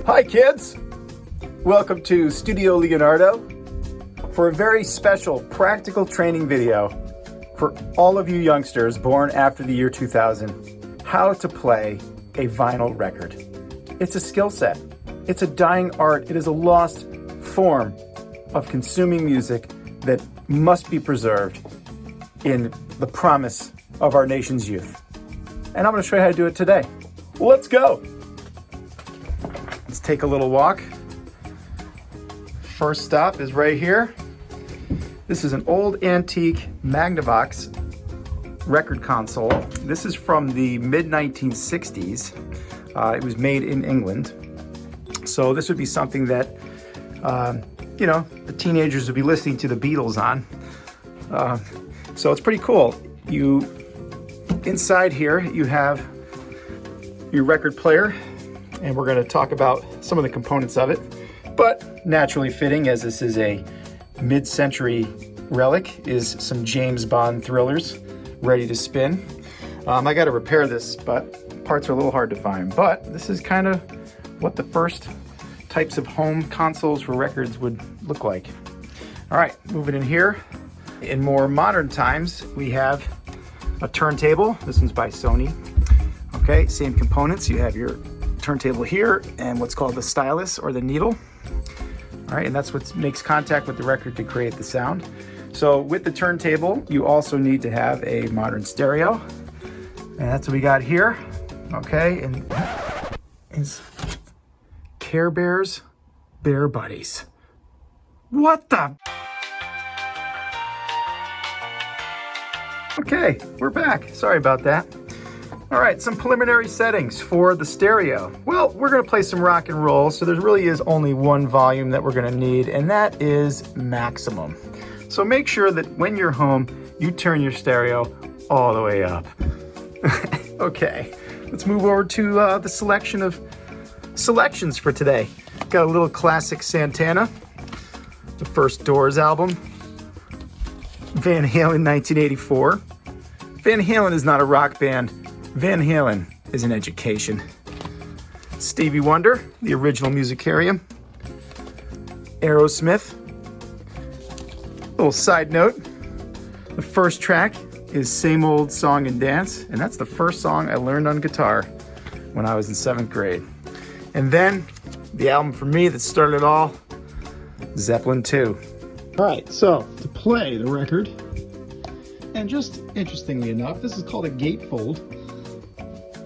Hi kids! Welcome to Studio Leonardo for a very special practical training video for all of you youngsters born after the year 2000, how to play a vinyl record. It's a skill set. It's a dying art. It is a lost form of consuming music that must be preserved in the promise of our nation's youth. And I'm going to show you how to do it today. Let's go! Let's take a little walk. First stop is right here. This is an old antique Magnavox record console. This is from the mid-1960s. It was made in England. So this would be something that, the teenagers would be listening to the Beatles on. So it's pretty cool. Inside here, you have your record player, and we're going to talk about some of the components of it. But naturally fitting, as this is a mid-century relic, is some James Bond thrillers ready to spin. I got to repair this, but parts are a little hard to find. But this is kind of what the first types of home consoles for records would look like. All right, moving in here. In more modern times, we have a turntable. This one's by Sony. Okay, same components. You have your turntable here and what's called the stylus or the needle. All right, and that's what makes contact with the record to create the sound. So with the turntable, you also need to have a modern stereo. And that's what we got here. Okay, and it's Care Bears Bear Buddies. What the? Okay, we're back. Sorry about that. All right, some preliminary settings for the stereo. Well, we're gonna play some rock and roll, so there really is only one volume that we're gonna need, and that is maximum. So make sure that when you're home, you turn your stereo all the way up. Okay, let's move over to the selection of selections for today. Got a little classic Santana, the first Doors album, Van Halen 1984. Van Halen is not a rock band. Van Halen is an education. Stevie Wonder, the original Musicarium. Aerosmith. Little side note, the first track is Same Old Song and Dance, and that's the first song I learned on guitar when I was in 7th grade. And then the album for me that started it all, Zeppelin 2. All right, so to play the record, and just interestingly enough, this is called a gatefold.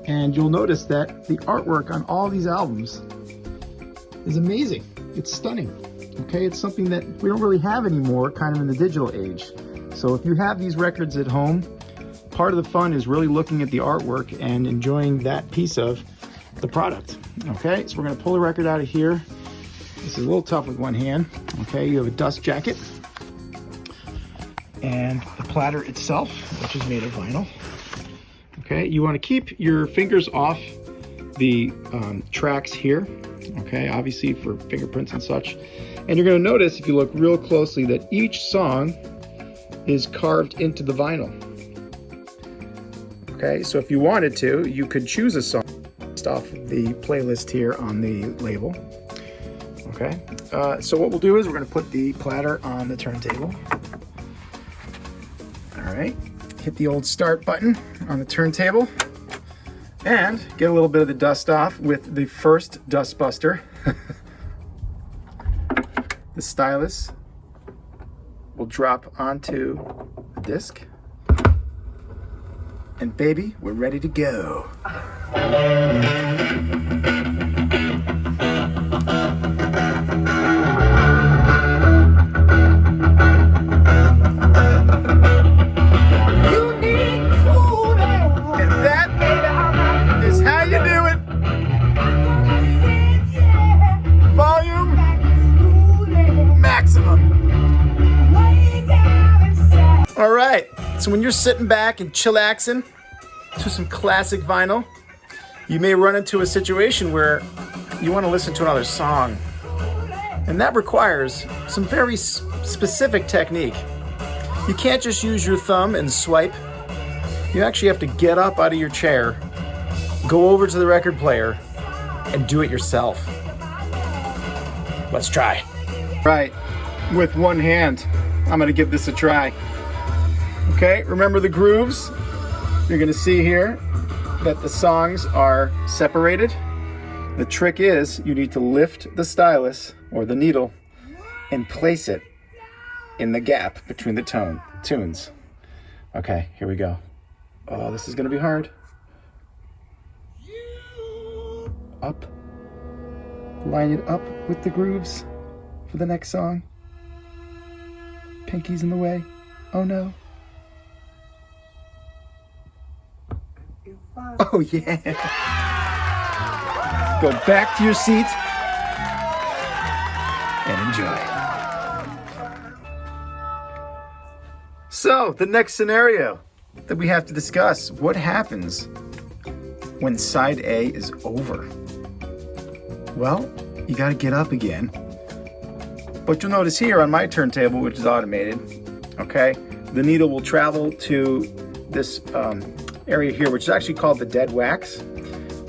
And you'll notice that the artwork on all these albums is amazing. It's stunning. Okay, it's something that we don't really have anymore, kind of in the digital age. So if you have these records at home, part of the fun is really looking at the artwork and enjoying that piece of the product. Okay, so we're gonna pull the record out of here. This is a little tough with one hand. Okay, you have a dust jacket and the platter itself, which is made of vinyl. Okay, you want to keep your fingers off the tracks here, okay, obviously for fingerprints and such. And you're going to notice, if you look real closely, that each song is carved into the vinyl. Okay, so if you wanted to, you could choose a song based off of the playlist here on the label. Okay, so what we'll do is we're going to put the platter on the turntable. All right. Hit the old start button on the turntable and get a little bit of the dust off with the first dust buster. The stylus will drop onto the disc, and baby, we're ready to go. All right, so when you're sitting back and chillaxing to some classic vinyl, you may run into a situation where you want to listen to another song. And that requires some very specific technique. You can't just use your thumb and swipe. You actually have to get up out of your chair, go over to the record player, and do it yourself. Let's try. Right, with one hand, I'm gonna give this a try. Okay, remember the grooves? You're gonna see here that the songs are separated. The trick is you need to lift the stylus or the needle and place it in the gap between the tunes. Okay, here we go. Oh, this is gonna be hard. Up. Line it up with the grooves for the next song. Pinky's in the way. Oh no. Oh yeah. Go back to your seat and enjoy. So, the next scenario that we have to discuss, what happens when side A is over? Well, you gotta get up again. But you'll notice here on my turntable, which is automated, okay, the needle will travel to this area here, which is actually called the dead wax.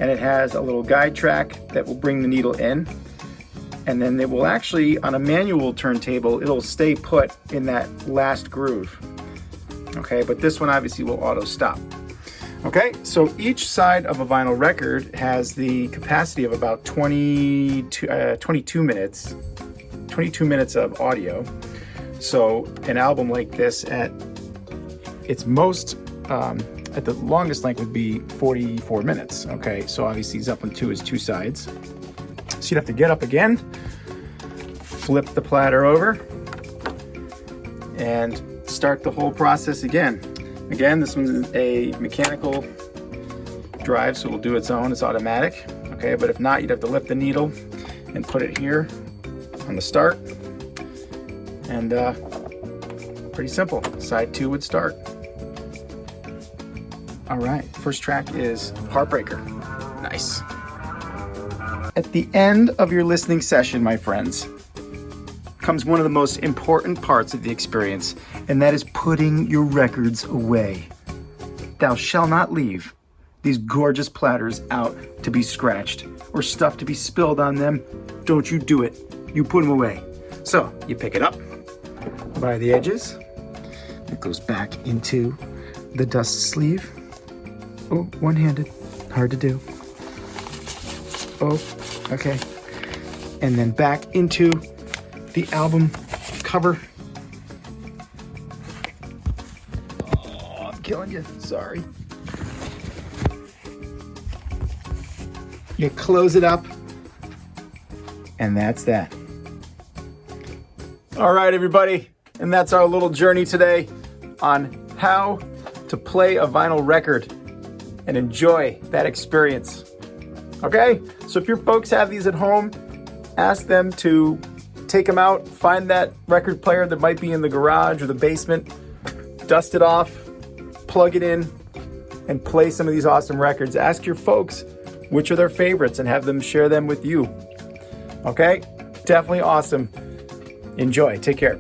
And it has a little guide track that will bring the needle in. And then it will actually, on a manual turntable, it'll stay put in that last groove. Okay, but this one obviously will auto stop. Okay, so each side of a vinyl record has the capacity of about 22 minutes of audio. So an album like this at its most, at the longest length would be 44 minutes. Okay, so obviously Zeppelin 2 is two sides. So you'd have to get up again, flip the platter over, and start the whole process again. Again, this one's a mechanical drive, so it'll do its own, it's automatic. Okay, but if not, you'd have to lift the needle and put it here on the start. And pretty simple, side 2 would start. All right, first track is Heartbreaker. Nice. At the end of your listening session, my friends, comes one of the most important parts of the experience, and that is putting your records away. Thou shalt not leave these gorgeous platters out to be scratched or stuff to be spilled on them. Don't you do it. You put them away. So you pick it up by the edges. It goes back into the dust sleeve. Oh, one-handed, hard to do. Oh, okay. And then back into the album cover. Oh, I'm killing you, sorry. You close it up, and that's that. All right, everybody, and that's our little journey today on how to play a vinyl record and enjoy that experience. Okay, so if your folks have these at home, ask them to take them out, find that record player that might be in the garage or the basement, dust it off, plug it in, and play some of these awesome records. Ask your folks which are their favorites and have them share them with you. Okay, definitely awesome. Enjoy, take care.